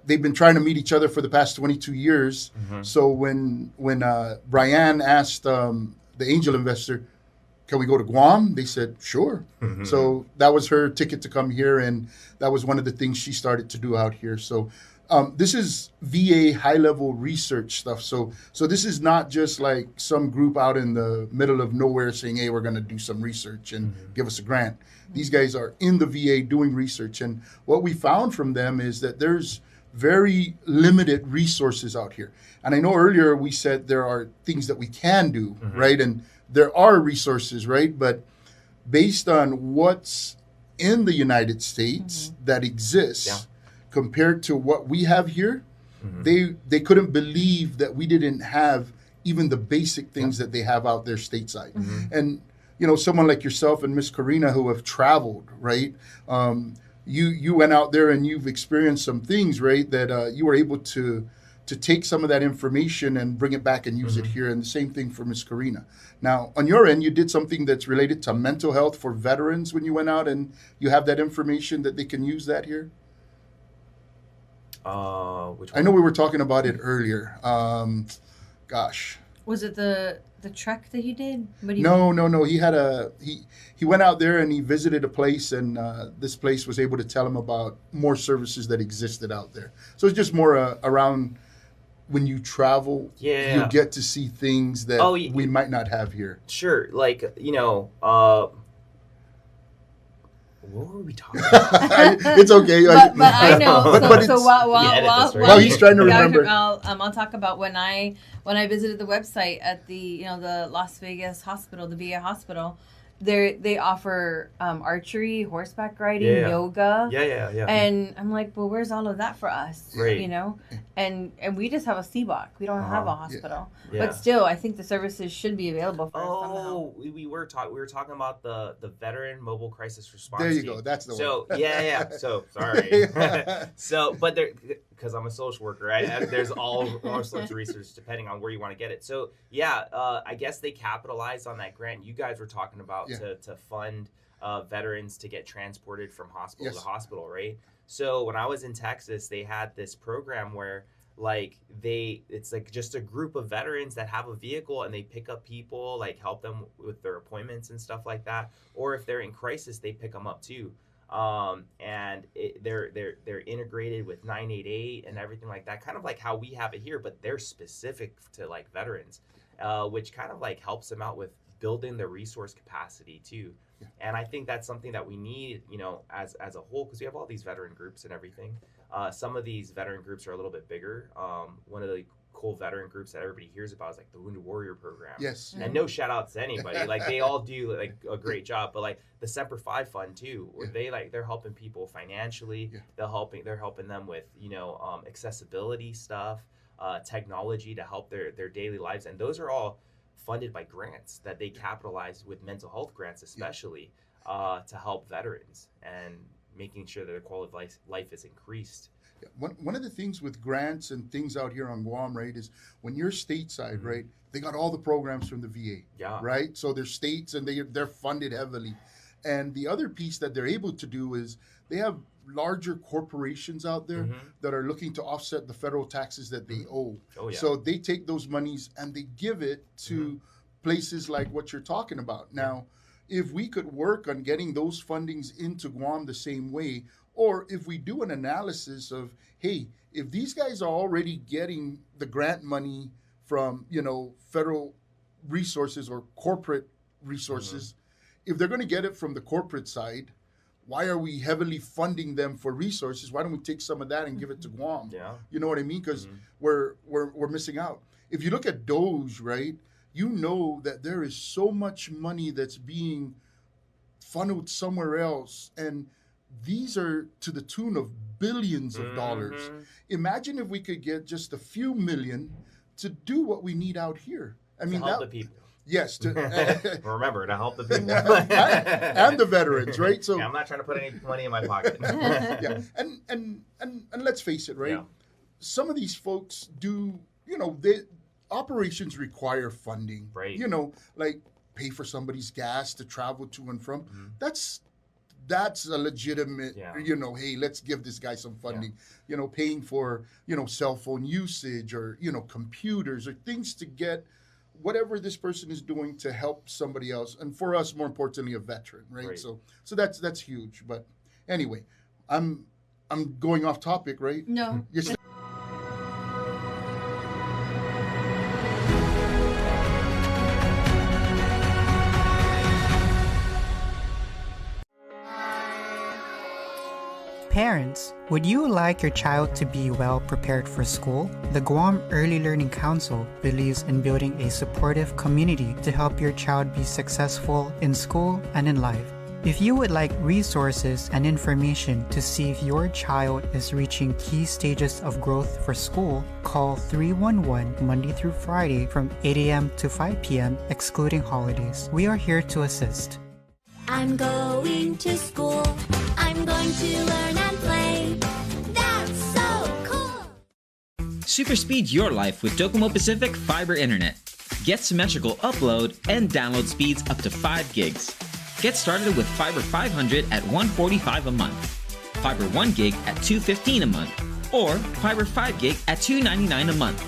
they've been trying to meet each other for the past 22 years. So when Brianne asked the angel investor, "Can we go to Guam?" They said, "Sure." So that was her ticket to come here, and that was one of the things she started to do out here. So this is VA high-level research stuff. So this is not just like some group out in the middle of nowhere saying, "Hey, we're going to do some research and give us a grant." These guys are in the VA doing research, and what we found from them is that there's very limited resources out here. And I know earlier we said there are things that we can do, right? And there are resources, right? But based on what's in the United States that exists compared to what we have here, they couldn't believe that we didn't have even the basic things that they have out there stateside. And you know, someone like yourself and Miss Karina who have traveled, right? You went out there and you've experienced some things, right? That you were able to take some of that information and bring it back and use it here. And the same thing for Miss Karina. Now, on your end, you did something that's related to mental health for veterans when you went out, and you have that information that they can use that here? Which one? I know we were talking about it earlier. Gosh. Was it the trek that he did? No. He had he went out there and he visited a place, and this place was able to tell him about more services that existed out there. So it's just more around when you travel, you get to see things that we might not have here. Sure, like what were we talking about? It's okay. But I know. So while he's trying to remember, I'll talk about when I visited the website at the the Las Vegas hospital, the VA hospital. They offer archery, horseback riding, yoga. Yeah. And I'm like, well, where's all of that for us? Right. You know, and we just have a CBOC. We don't have a hospital. Yeah. But still, I think the services should be available for us somehow. We were talking about the veteran mobile crisis response. There you team. go. That's the one. So So sorry. So, but because I'm a social worker, there's all sorts of research depending on where you want to get it. So I guess they capitalized on that grant you guys were talking about to fund veterans to get transported from hospital to hospital, right? So when I was in Texas, they had this program where it's like just a group of veterans that have a vehicle and they pick up people, like help them with their appointments and stuff like that. Or if they're in crisis, they pick them up too. And they're integrated with 988 and everything like that, kind of like how we have it here, but they're specific to like veterans, which kind of like helps them out with building their resource capacity too. And I think that's something that we need, as a whole, because we have all these veteran groups and everything. Some of these veteran groups are a little bit bigger. One of the cool veteran groups that everybody hears about is like the Wounded Warrior program. Yes. And no shout outs to anybody. Like they all do like a great job, but like the Semper Fi Fund too, where they're helping people financially. They're helping them with, accessibility stuff, technology to help their daily lives. And those are all funded by grants that they capitalize with mental health grants, especially to help veterans and making sure that their quality of life is increased. One of the things with grants and things out here on Guam, right, is when you're stateside, right, they got all the programs from the VA, right? So they're states and they're funded heavily. And the other piece that they're able to do is they have larger corporations out there that are looking to offset the federal taxes that they owe. So they take those monies and they give it to places like what you're talking about. Now, if we could work on getting those fundings into Guam the same way, or if we do an analysis of, hey, if these guys are already getting the grant money from, federal resources or corporate resources, if they're going to get it from the corporate side, why are we heavily funding them for resources? Why don't we take some of that and give it to Guam? Yeah. You know what I mean? Because we're missing out. If you look at DOGE, right, you know that there is so much money that's being funneled somewhere else, and these are to the tune of billions of dollars. Imagine if we could get just a few million to do what we need out here. I mean, to help the people. Yes, remember, to help the people and the veterans, right? So I'm not trying to put any money in my pocket. and let's face it, right? Yeah. Some of these folks do, operations require funding, right? Like pay for somebody's gas to travel to and from. That's a legitimate, hey, let's give this guy some funding. Paying for, cell phone usage or, computers or things to get whatever this person is doing to help somebody else. And for us, more importantly, a veteran, right? So that's huge. But anyway, I'm going off topic, right? No. Parents, would you like your child to be well prepared for school? The Guam Early Learning Council believes in building a supportive community to help your child be successful in school and in life. If you would like resources and information to see if your child is reaching key stages of growth for school, call 311 Monday through Friday from 8 a.m. to 5 p.m. excluding holidays. We are here to assist. I'm going to school. I'm going to learn and play. That's so cool. Super speed your life with Docomo Pacific Fiber Internet. Get symmetrical upload and download speeds up to 5 gigs. Get started with Fiber 500 at $145 a month, Fiber 1 gig at $215 a month, or Fiber 5 gig at $299 a month.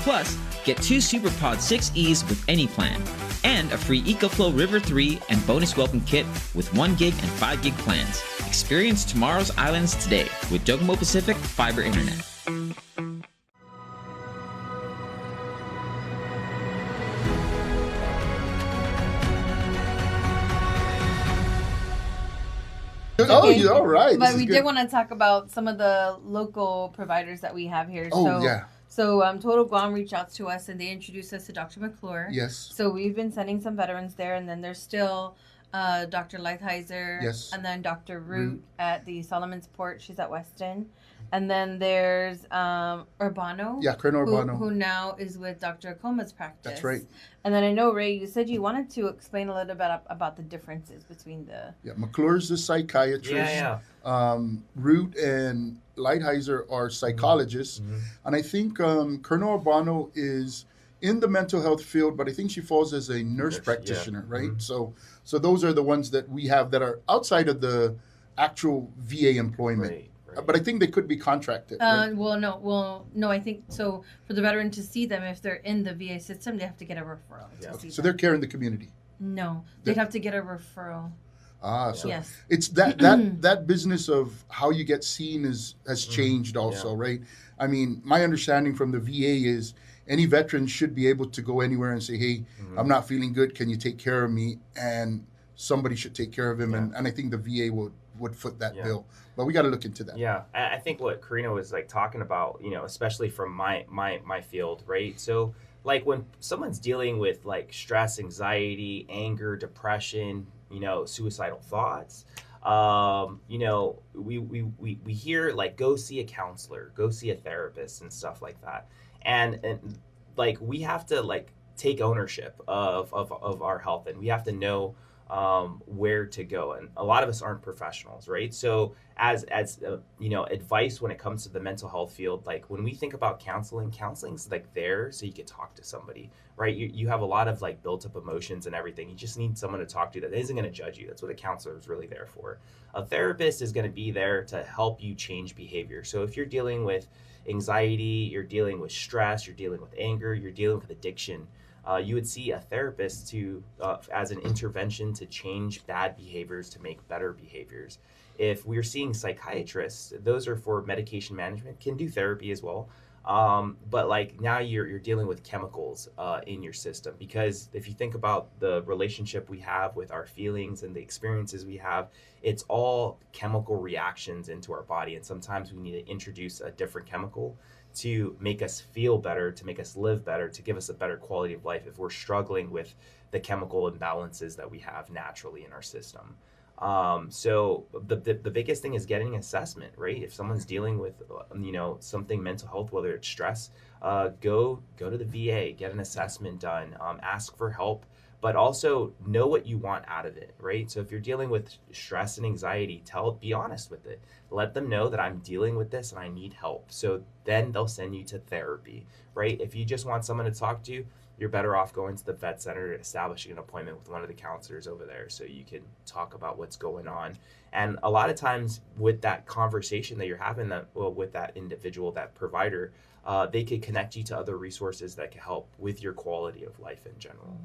Plus, get 2 SuperPod 6Es with any plan, and a free EcoFlow River 3 and bonus welcome kit with 1 gig and 5 gig plans. Experience tomorrow's islands today with Docomo Pacific Fiber Internet. Oh, all right. But we did want to talk about some of the local providers that we have here. So Total Guam reached out to us and they introduced us to Dr. McClure. Yes. So we've been sending some veterans there, and then there's still Dr. Lighthizer. Yes. And then Dr. Root at the Solomon's Port. She's at Weston. And then there's Urbano. Yeah, Colonel Urbano. Who now is with Dr. Coma's practice. That's right. And then I know, Ray, you said you wanted to explain a little bit about the differences between the... Yeah, McClure's the psychiatrist. Root and Lighthizer are psychologists. And I think Colonel Urbano is in the mental health field, but I think she falls as a nurse practitioner, right? So those are the ones that we have that are outside of the actual VA employment. Right. But I think they could be contracted. Right? No. I think so. For the veteran to see them, if they're in the VA system, they have to get a referral. So they're care in the community. No, they'd have to get a referral. So yes. It's that business of how you get seen has changed also, right? I mean, my understanding from the VA is any veteran should be able to go anywhere and say, hey, I'm not feeling good. Can you take care of me? And somebody should take care of him. And I think the VA would foot that bill. But we got to look into that. Yeah, I think what Karina was like talking about, especially from my field, right? So like when someone's dealing with like stress, anxiety, anger, depression, suicidal thoughts, we hear like go see a counselor, go see a therapist and stuff like that. And like we have to like take ownership of our health, and we have to know where to go, and a lot of us aren't professionals, right? So as advice when it comes to the mental health field, like when we think about counseling's like there so you can talk to somebody, right? You have a lot of like built up emotions and everything. You just need someone to talk to that isn't going to judge you. That's what a counselor is really there for. A therapist is going to be there to help you change behavior. So if you're dealing with anxiety, you're dealing with stress, you're dealing with anger, you're dealing with addiction, you would see a therapist to as an intervention to change bad behaviors to make better behaviors. If we're seeing psychiatrists, those are for medication management, can do therapy as well. But like now you're dealing with chemicals in your system, because if you think about the relationship we have with our feelings and the experiences we have, it's all chemical reactions into our body. And sometimes we need to introduce a different chemical to make us feel better, to make us live better, to give us a better quality of life if we're struggling with the chemical imbalances that we have naturally in our system. So the biggest thing is getting assessment, right? If someone's dealing with, something mental health, whether it's stress, go to the VA, get an assessment done, ask for help, but also know what you want out of it, right? So if you're dealing with stress and anxiety, be honest with it. Let them know that I'm dealing with this and I need help. So then they'll send you to therapy, right? If you just want someone to talk to, you're better off going to the vet center and establishing an appointment with one of the counselors over there so you can talk about what's going on. And a lot of times with that conversation that you're having with that individual, that provider, they could connect you to other resources that can help with your quality of life in general.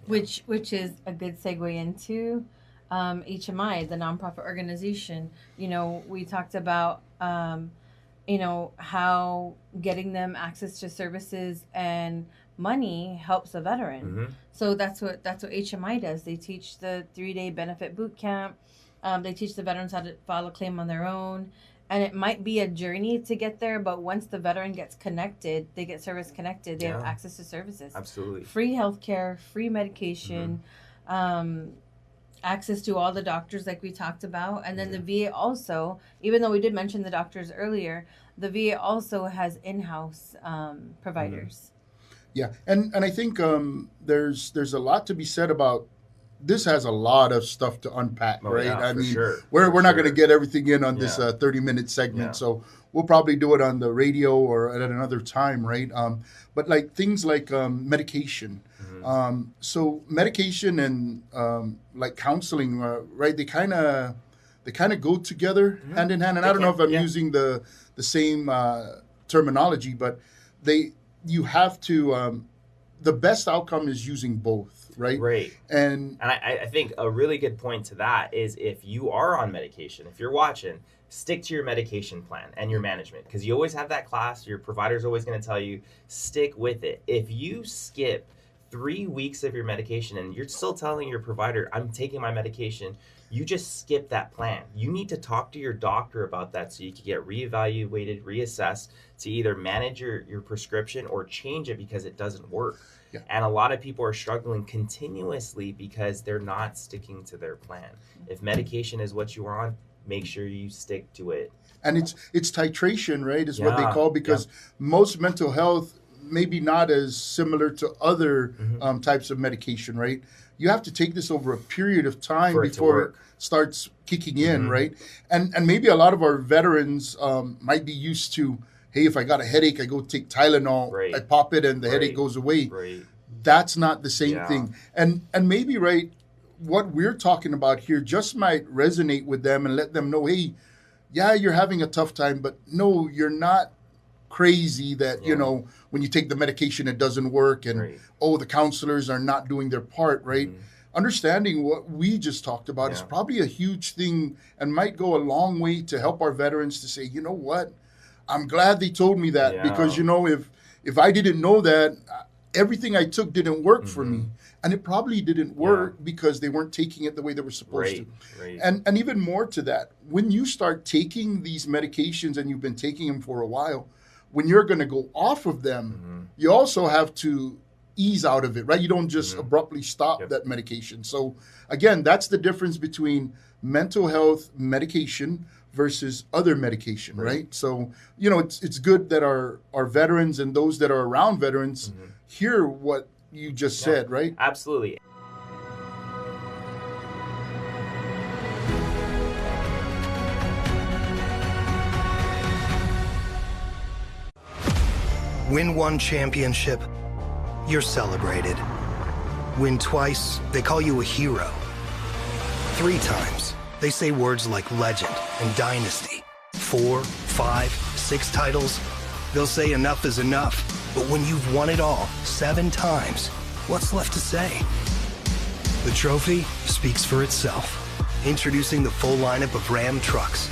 Which is a good segue into HMI, the nonprofit organization. We talked about how getting them access to services and money helps a veteran. Mm-hmm. So that's what HMI does. They teach the 3-day benefit boot camp. They teach the veterans how to file a claim on their own. And it might be a journey to get there, but once the veteran gets connected, they get service connected, they have access to services. Absolutely. Free healthcare, free medication, access to all the doctors like we talked about. And then the VA also, even though we did mention the doctors earlier, the VA also has in-house providers. Yeah, and I think there's a lot to be said about. This has a lot of stuff to unpack, right? Yeah, I mean, sure. we're not going to get everything in on this 30-minute segment, so we'll probably do it on the radio or at another time, right? But like things like medication. So medication and like counseling, right? They kind of go together hand in hand. And I don't know if I'm using the same terminology, but you have to. The best outcome is using both, right? Right. And I think a really good point to that is if you are on medication, if you're watching, stick to your medication plan and your management, because you always have that class. Your provider's always going to tell you, stick with it. If you skip 3 weeks of your medication and you're still telling your provider, I'm taking my medication, you just skip that plan. You need to talk to your doctor about that so you can get reevaluated, reassessed to either manage your prescription or change it because it doesn't work. Yeah. And a lot of people are struggling continuously because they're not sticking to their plan. If medication is what you're on, make sure you stick to it. And it's titration, right? Is what they call, because most mental health maybe not as similar to other types of medication, right? You have to take this over a period of time before it starts kicking in, right? And maybe a lot of our veterans might be used to, hey, if I got a headache, I go take Tylenol, I pop it and the headache goes away. That's not the same thing. And maybe, right, what we're talking about here just might resonate with them and let them know, hey, yeah, you're having a tough time, but no, you're not crazy that, you know, when you take the medication, it doesn't work. And, oh, the counselors are not doing their part, right? Understanding what we just talked about is probably a huge thing and might go a long way to help our veterans to say, you know what, I'm glad they told me that because, you know, if I didn't know that, everything I took didn't work for me. And it probably didn't work because they weren't taking it the way they were supposed to. And even more to that, when you start taking these medications and you've been taking them for a while, when you're going to go off of them, you also have to ease out of it, right? You don't just abruptly stop that medication. So again, that's the difference between mental health medication versus other medication, right? So, you know, it's good that our veterans and those that are around veterans hear what you just said, right? Absolutely. Win one championship, you're celebrated. Win twice, they call you a hero. 3 times, they say words like legend and dynasty. 4, 5, 6 titles, They'll say enough is enough. But when you've won it all 7 times, what's left to say? The trophy speaks for itself. Introducing the full lineup of Ram trucks.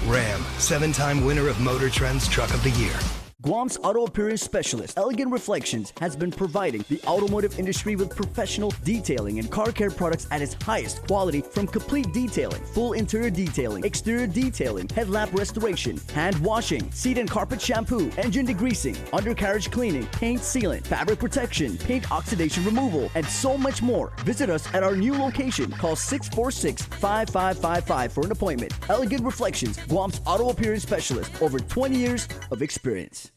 Ram, 7-time winner of Motor Trend's Truck of the Year. Guam's auto appearance specialist, Elegant Reflections, has been providing the automotive industry with professional detailing and car care products at its highest quality, from complete detailing, full interior detailing, exterior detailing, headlamp restoration, hand washing, seat and carpet shampoo, engine degreasing, undercarriage cleaning, paint sealant, fabric protection, paint oxidation removal, and so much more. Visit us at our new location. Call 646-5555 for an appointment. Elegant Reflections, Guam's auto appearance specialist, over 20 years of experience.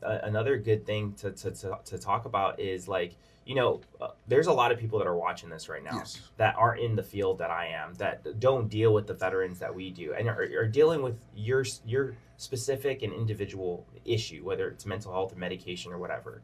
Another good thing to talk about is, like, there's a lot of people that are watching this right now that aren't in the field that I am, that don't deal with the veterans that we do, and are dealing with your specific and individual issue, whether it's mental health or medication or whatever.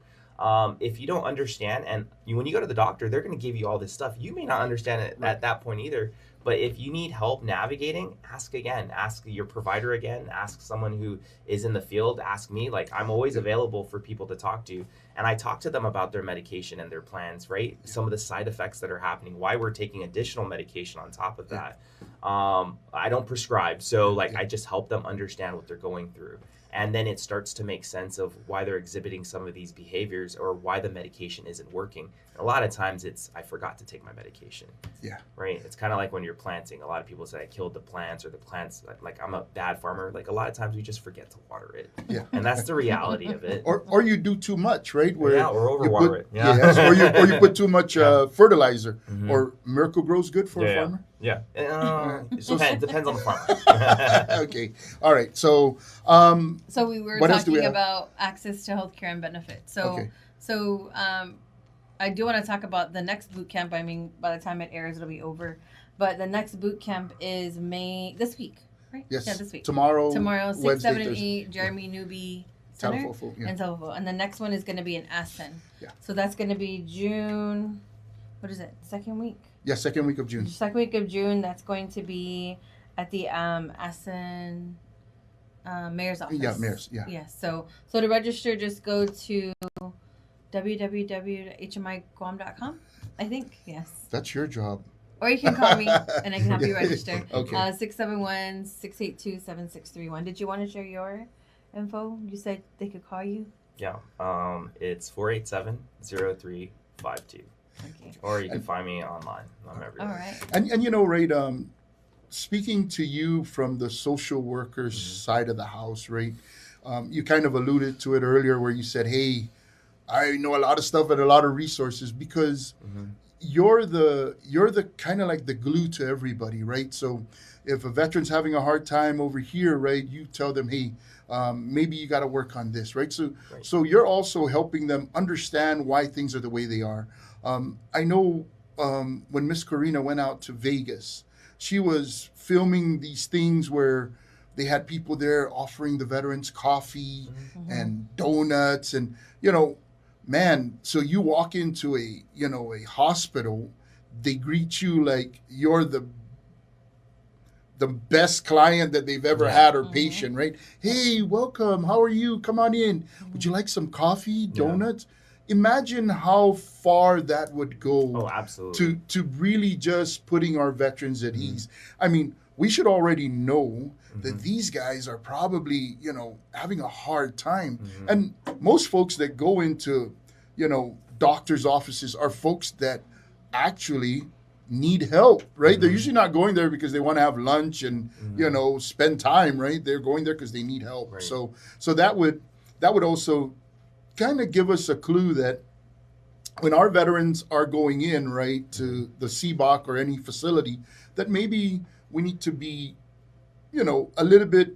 If you don't understand, and when you go to the doctor, they're going to give you all this stuff. You may not understand it at that point either. But if you need help navigating, ask again. Ask your provider again. Ask someone who is in the field. Ask me. Like, I'm always available for people to talk to. And I talk to them about their medication and their plans, right? Some of the side effects that are happening, why we're taking additional medication on top of that. I don't prescribe. So, I just help them understand what they're going through. And then it starts to make sense of why they're exhibiting some of these behaviors or why the medication isn't working. And a lot of times it's, I forgot to take my medication. Yeah. Right? It's kind of like when you're planting. A lot of people say, I killed the plants, or the plants, like I'm a bad farmer. Like, a lot of times we just forget to water it. Yeah. And that's the reality of it. Or you do too much, right? Or overwater it. Yeah. Yes, or you put too much fertilizer. Mm-hmm. Or Miracle Grow's good for a farmer? Yeah. Depends on the farmer. Okay. All right. So we were talking about access to healthcare and benefits. So I do want to talk about the next boot camp. I mean, by the time it airs, it'll be over. But the next boot camp is this week, right? Yes. Yeah, this week. Tomorrow, 6, Wednesday, 7, and Thursday. 8, Jeremy Newby Center and Salvo. And the next one is going to be in Aston. Yeah. So that's going to be June, what is it, second week? Yeah, second week of June. Second week of June. That's going to be at the Aston mayor's office. Yeah, mayor's, yeah. Yeah, so to register, just go to www.hmiguam.com, I think, yes. That's your job. Or you can call me, and I can help you register. Okay. 671-682-7631. Did you want to share your info? You said they could call you? Yeah, it's 487-0352. Okay. Or you can find me online. I'm everywhere. All right. And Ray, speaking to you from the social workers side of the house, right? You kind of alluded to it earlier where you said, hey, I know a lot of stuff and a lot of resources, because you're the kind of like the glue to everybody, right? So if a veteran's having a hard time over here, right, you tell them, hey, maybe you got to work on this, right? So you're also helping them understand why things are the way they are. I know when Miss Corina went out to Vegas, she was filming these things where they had people there offering the veterans coffee and donuts, and man, so you walk into a hospital, they greet you like you're the best client that they've ever had, or patient, right? Hey, welcome. How are you? Come on in. Would you like some coffee, donuts? Imagine how far that would go. Oh, absolutely. To really just putting our veterans at ease. I mean, we should already know that these guys are probably, having a hard time. And most folks that go into, doctors' offices are folks that actually need help, right? They're usually not going there because they want to have lunch and, spend time, right? They're going there because they need help. Right. So that would also kind of give us a clue that when our veterans are going in, right, to the CBOC or any facility, that maybe we need to be, a little bit